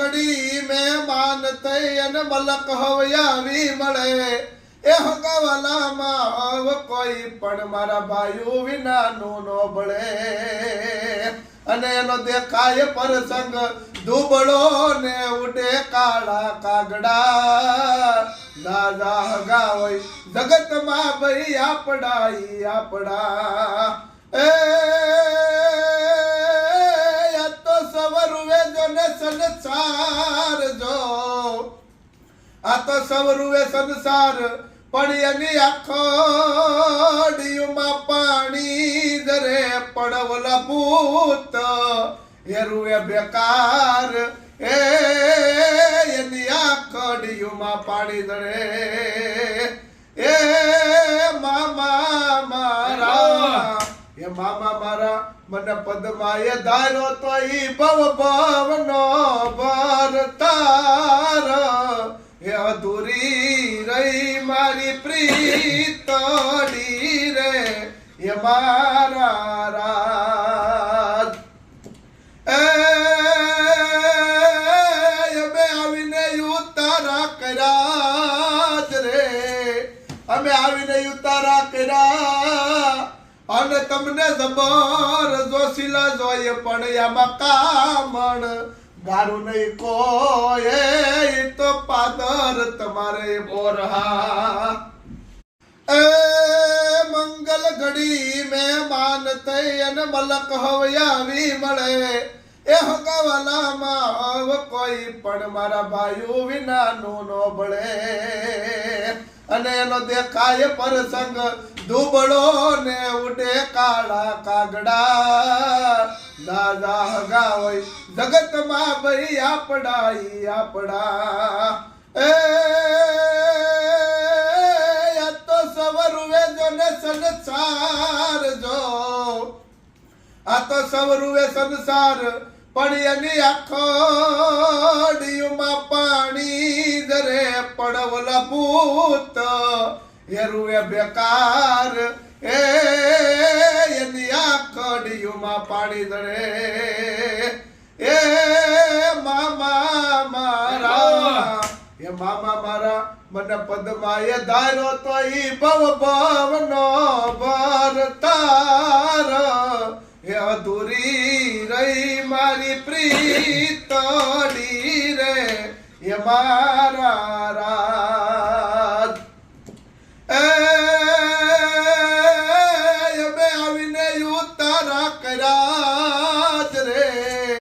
ઘડી મહેમાન થઈ અને મલક હવયાવી મળે એ હગાવાલામાં હવે કોઈ પણ મારા ભાઈઓ વિનાનું નો ભળે અને એનો દેખાય પ્રસંગ દુબળો ને ઉડે કાળા કાગડા દાદા હગા હોય જગતમાં ભાઈ આપડા એ તો સવરુએ જો ને સંસાર જો આ તો સવરુએ સંસાર પણ એની આખોડીમાં પાણી જરે પડવલા ભૂત એરુએ બેકાર એની આખોડીમાં પાણી જરે એ મામા મારા મને પદમાએ ધાર્યો તો ઈ ભવનો ભરતાર એ અધૂરી રહી મારી પ્રીતડી રે એ મારા રાજ અમે આવીને ઉતારા કર્યા રે અમે આવીને ઉતારા કર્યા અને તમને જબર જોશીલા જોઈએ પણ આમાં કામણ ગારું નહીં કોઈ તો પાદર તમારે બોરહા એ મંગલ ઘડી મહેમાન થઈ અને મલક હવયાવી મળે એ હગાવાલામાં હવે કોઈ પણ મારા ભાઈઓ વિનાનું નો ભળે અને એનો દેખાય પ્રસંગ દુબળો ને ઉડે કાળા કાગડા દાદા હગા હોય જગતમાં ભાઈ આપડા એ તો સવરુએ જો ને સંસાર જો આ તો સવરુએ સંસાર પણ એની આખોડીમાં પાણી જરે પડવલા ભૂત એરુએ બેકાર એની આખોડીમાં પાણી જરે એ મામા મારા મને પદમાએ ધાર્યો તો ઈ ભવનો ભરતાર એ અધૂરી રહી મારી પ્રીતડી રે એ મારા